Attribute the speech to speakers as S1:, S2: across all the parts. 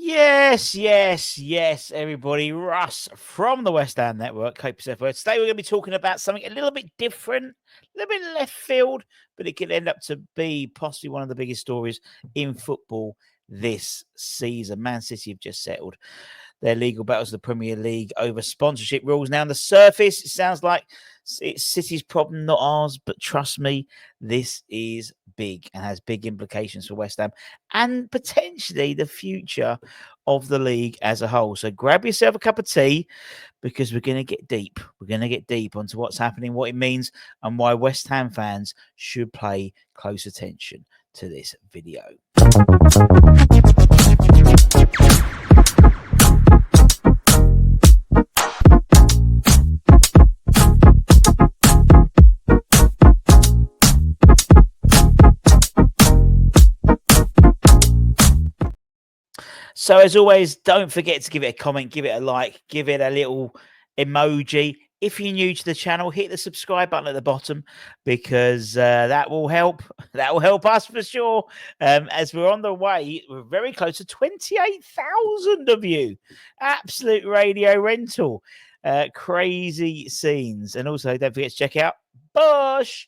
S1: Yes, everybody. Russ from the West Ham Network, 𝗖𝗧𝗬𝗧. Today we're going to be talking about something a little bit different, a little bit left field, but it could end up to be possibly one of the biggest stories in football this season. Man City have just settled their legal battles of the Premier League over sponsorship rules. Now, on the surface, it sounds like it's City's problem, not ours. But trust me, this is big and has big implications for West Ham and potentially the future of the league as a whole. So grab yourself a cup of tea because we're going to get deep. We're going to get deep onto what's happening, what it means, and why West Ham fans should pay close attention to this video. So as always, don't forget to give it a comment, give it a like, give it a little emoji. If you're new to the channel, hit the subscribe button at the bottom because that will help. That will help us for sure. As we're on the way, we're very close to 28,000 of you. Absolute radio rental. Crazy scenes. And also, don't forget to check out Bush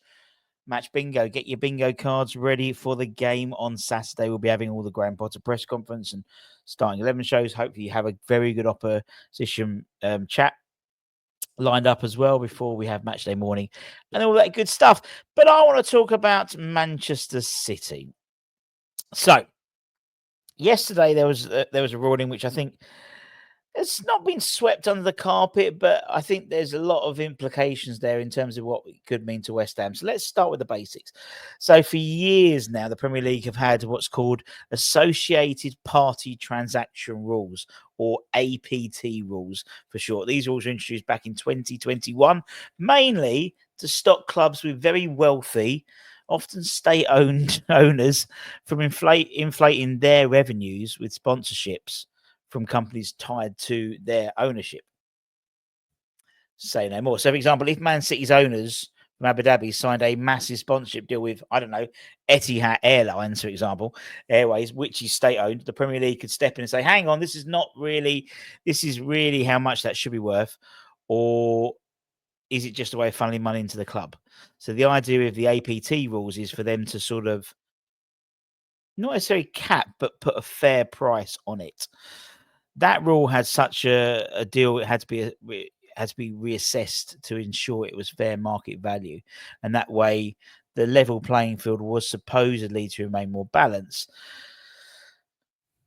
S1: Match Bingo. Get your bingo cards ready for the game on Saturday. We'll be having all the Graham Potter press conference and starting 11 shows. Hopefully you have a very good opposition chat lined up as well before we have match day morning and all that good stuff. But I want to talk about Manchester City. So yesterday there was a ruling which I think it's not been swept under the carpet, but I think there's a lot of implications there in terms of what it could mean to West Ham. So let's start with the basics. So for years now, the Premier League have had what's called Associated Party Transaction Rules, or APT rules for short. These rules were introduced back in 2021, mainly to stop clubs with very wealthy, often state-owned owners from inflating their revenues with sponsorships from companies tied to their ownership. Say no more. So, for example, if Man City's owners from Abu Dhabi signed a massive sponsorship deal with, I don't know, Etihad Airlines, for example, Airways, which is state-owned, the Premier League could step in and say, hang on, this is really how much that should be worth, or is it just a way of funneling money into the club? So the idea of the APT rules is for them to sort of not necessarily cap, but put a fair price on it. That rule had such a deal; it had to be reassessed to ensure it was fair market value, and that way the level playing field was supposedly to remain more balanced.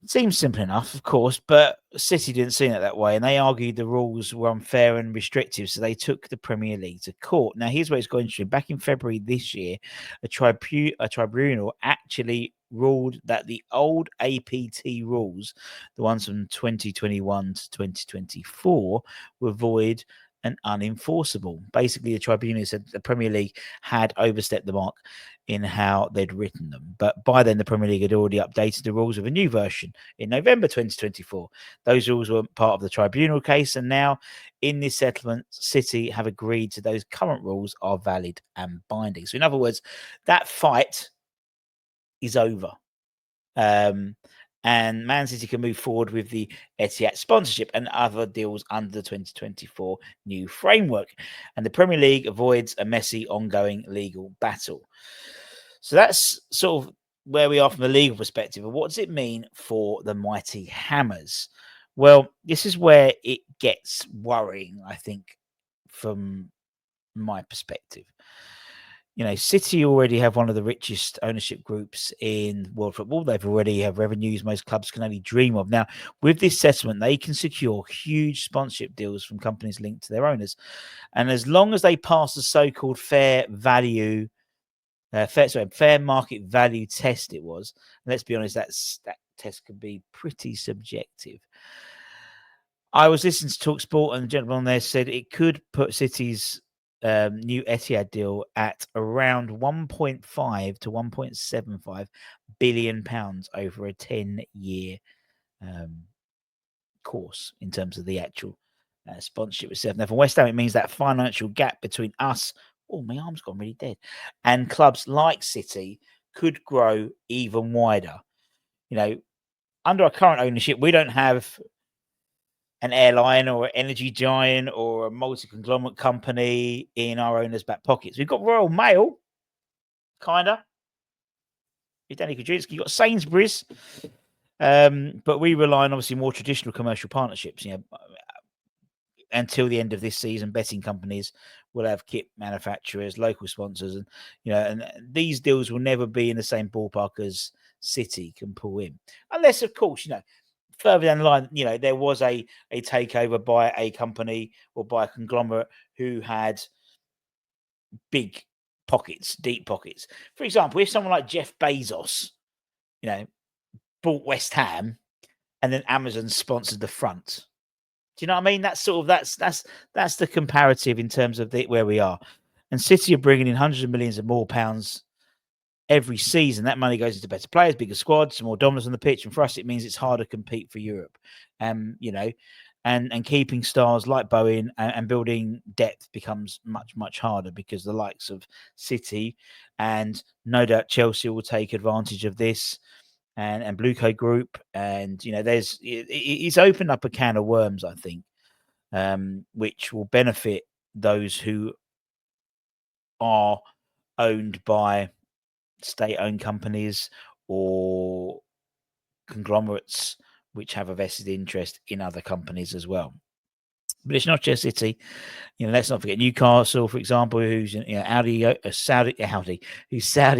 S1: It seems simple enough, of course, but City didn't see it that way, and they argued the rules were unfair and restrictive, so they took the Premier League to court. Now, here's where it's got interesting. Back in February this year, a tribunal actually ruled that the old APT rules, the ones from 2021 to 2024, were void and unenforceable. Basically, the tribunal said the Premier League had overstepped the mark in how they'd written them. But by then, the Premier League had already updated the rules with a new version in November 2024. Those rules were part of the tribunal case, and now in this settlement, City have agreed to those current rules are valid and binding. So in other words, that fight is over. And Man City can move forward with the Etihad sponsorship and other deals under the 2024 new framework. And the Premier League avoids a messy, ongoing legal battle. So that's sort of where we are from the legal perspective. And what does it mean for the mighty Hammers? Well, this is where it gets worrying, I think, from my perspective. You know, City already have one of the richest ownership groups in world football. They've already have revenues most clubs can only dream of. Now, with this settlement, they can secure huge sponsorship deals from companies linked to their owners. And as long as they pass the so-called fair market value test, it was. And let's be honest, that test can be pretty subjective. I was listening to TalkSport, and the gentleman there said it could put City's new Etihad deal at around 1.5 to 1.75 billion pounds over a 10-year course in terms of the actual sponsorship itself. Now, for West Ham, it means that financial gap between us, oh, my arm's gone really dead, and clubs like City could grow even wider. You know, under our current ownership, we don't have an airline or an energy giant or a multi-conglomerate company in our owners' back pockets. We've got Royal Mail, kinda. Danny Kudzinski, you've got Sainsbury's, but we rely on obviously more traditional commercial partnerships. Until the end of this season, betting companies will have kit manufacturers, local sponsors, and and these deals will never be in the same ballpark as City can pull in, unless, of course, further down the line, there was a takeover by a company or by a conglomerate who had big pockets, deep pockets. For example, if someone like Jeff Bezos, bought West Ham, and then Amazon sponsored the front. Do you know what I mean? That's that's the comparative in terms of where we are. And City are bringing in hundreds of millions of more pounds every season. That money goes into better players, bigger squads, more dominance on the pitch. And for us, it means it's harder to compete for Europe. And keeping stars like Bowen and building depth becomes much, much harder because the likes of City and no doubt Chelsea will take advantage of this. And Blue Coat Group, and it's opened up a can of worms, I think, which will benefit those who are owned by state-owned companies or conglomerates which have a vested interest in other companies as well. But it's not just City. Let's not forget Newcastle, for example, who's Saudi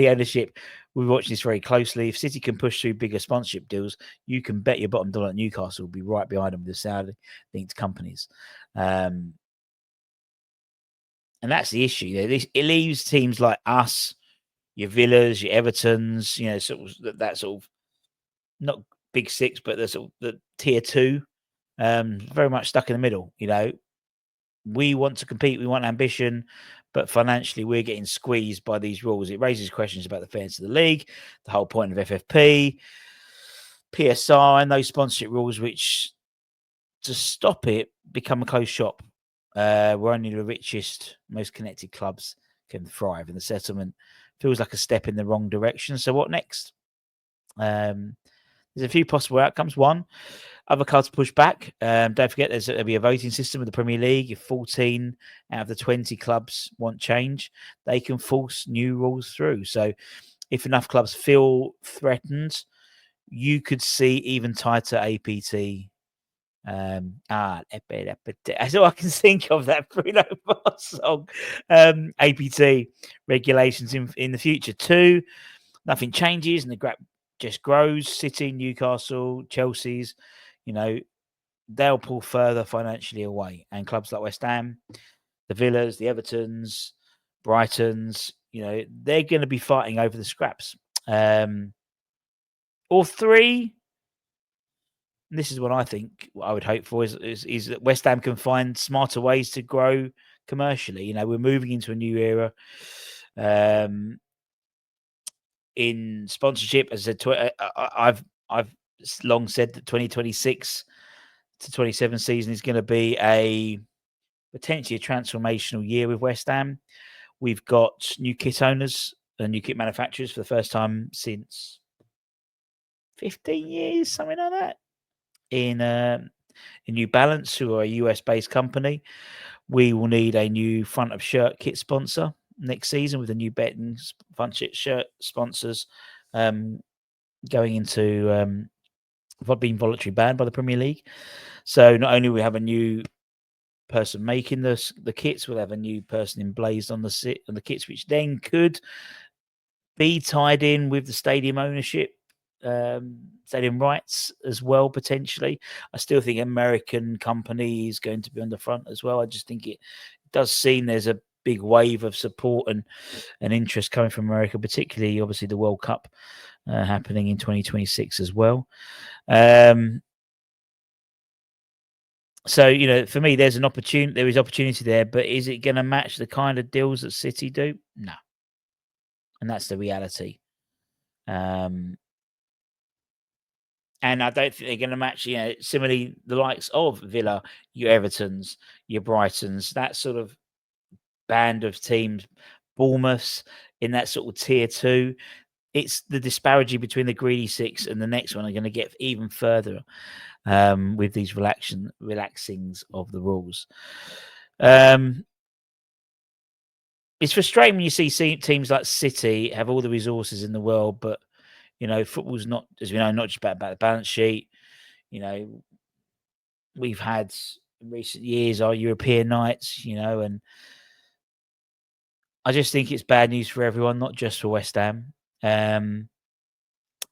S1: ownership. We're watching this very closely. If City can push through bigger sponsorship deals, you can bet your bottom dollar that Newcastle will be right behind them with the Saudi-linked companies. And that's the issue. It leaves teams like us, your Villas, your Evertons, that sort of not big six, but the tier 2, very much stuck in the middle. We want to compete, we want ambition, but financially we're getting squeezed by these rules. It raises questions about the fairness of the league, the whole point of FFP, PSR, and those sponsorship rules, which to stop it become a closed shop. Where only the richest, most connected clubs can thrive, and the settlement feels like a step in the wrong direction. So what next? There's a few possible outcomes. One, other clubs push back. Don't forget there'll be a voting system with the Premier League. If 14 out of the 20 clubs want change, they can force new rules through. So if enough clubs feel threatened, you could see even tighter APT. That's all I can think of, that Bruno Mars song. APT regulations in the future. 2, nothing changes and the gap just grows. City, Newcastle, Chelsea's, they'll pull further financially away. And clubs like West Ham, the Villas, the Evertons, Brightons, they're going to be fighting over the scraps. Or 3, and this is what I think, what I would hope for is that West Ham can find smarter ways to grow commercially. We're moving into a new era. In sponsorship, as I said, I've long said that 2026 to 27 season is going to be potentially a transformational year with West Ham. We've got new kit owners and new kit manufacturers for the first time since 15 years, something like that. In New Balance, who are a US-based company. We will need a new front of shirt kit sponsor next season with the new betting front shirt sponsors going into being voluntary banned by the Premier League. So not only we have a new person making the kits, we'll have a new person emblazed on the kits, which then could be tied in with the stadium ownership, stadium rights as well, potentially. I still think American company is going to be on the front as well. I just think it does seem there's a big wave of support and interest coming from America, particularly obviously the World Cup happening in 2026 as well. So, for me, there is opportunity there, but is it going to match the kind of deals that City do? No. And that's the reality. And I don't think they're going to match, similarly, the likes of Villa, your Evertons, your Brightons, that sort of band of teams, Bournemouth in that sort of tier 2. it's the disparity between the greedy six and the next one are going to get even further with these relaxings of the rules. It's frustrating when you see teams like City have all the resources in the world, but football's not, as we know, not just about the balance sheet. We've had in recent years our European nights, and I just think it's bad news for everyone, not just for West Ham.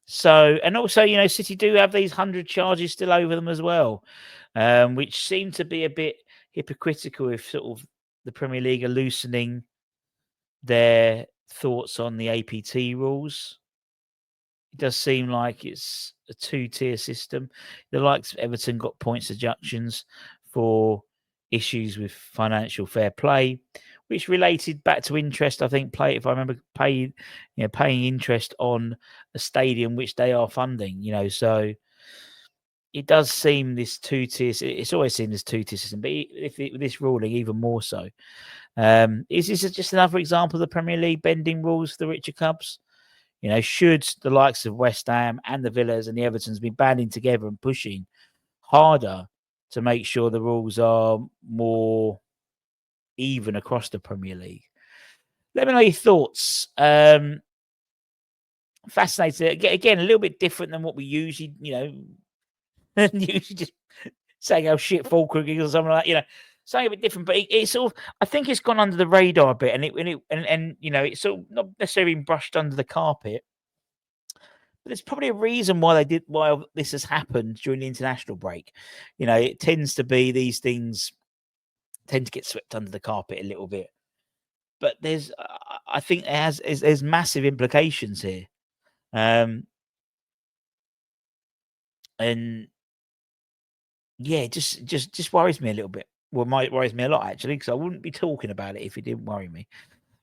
S1: So, and also, City do have these 100 charges still over them as well, which seem to be a bit hypocritical if sort of the Premier League are loosening their thoughts on the APT rules. It does seem like it's a two-tier system. The likes of Everton got points deductions for issues with financial fair play, which related back to interest. I think if I remember, paying interest on a stadium which they are funding. So it does seem this two-tier. It's always seen this two-tier system, but with this ruling, even more so. Is this just another example of the Premier League bending rules for the richer clubs? Should the likes of West Ham and the Villas and the Evertons be banding together and pushing harder to make sure the rules are more even across the Premier League? Let me know your thoughts. Fascinating. Again, a little bit different than what we usually, usually just saying how shit Falkirk is or something like that, something a bit different, but it's sort of, I think it's gone under the radar a bit, and it's sort of not necessarily been brushed under the carpet. But there's probably a reason why this has happened during the international break. It tends to be these things tend to get swept under the carpet a little bit, but I think there's massive implications here, and yeah, just worries me a little bit. Well, it worries me a lot, actually, because I wouldn't be talking about it if it didn't worry me.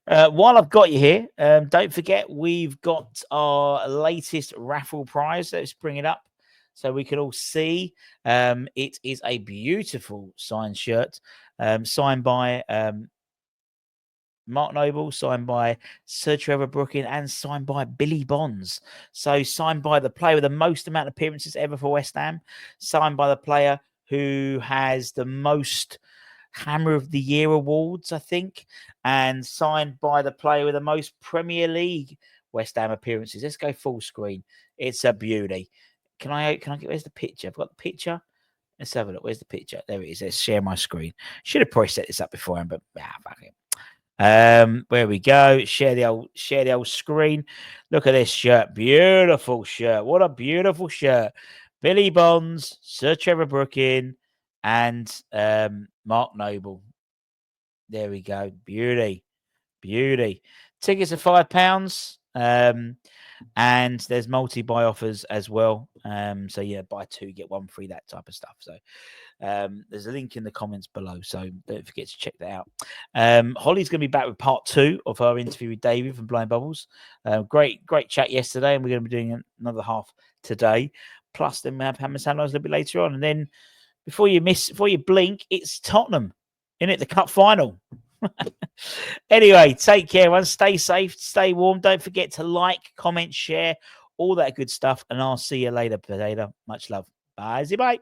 S1: While I've got you here, don't forget we've got our latest raffle prize. Let's bring it up so we can all see. It is a beautiful signed shirt, signed by Mark Noble, signed by Sir Trevor Brooking, and signed by Billy Bonds. So signed by the player with the most amount of appearances ever for West Ham, signed by the player who has the most Hammer of the Year awards, I think, and signed by the player with the most Premier League West Ham appearances. Let's go full screen. It's a beauty. Can I get, where's the picture? I've got the picture. Let's have a look. Where's the picture? There it is. Let's share my screen. Should have probably set this up beforehand, but fuck it. Where we go. Share the old screen. Look at this shirt. Beautiful shirt. What a beautiful shirt. Billy Bonds, Sir Trevor Brooking, and Mark Noble. There we go. Beauty. Tickets are £5. And there's multi-buy offers as well. So yeah, buy two, get one free, that type of stuff. So there's a link in the comments below, so don't forget to check that out. Holly's going to be back with part 2 of her interview with David from Blind Bubbles. Great chat yesterday, and we're going to be doing another half today. Plus, then we have Hammer Sunrise a little bit later on, and then before you blink, it's Tottenham in it, the cup final. Anyway, take care, everyone. Stay safe, stay warm. Don't forget to like, comment, share, all that good stuff, and I'll see you later. Much love. Bye.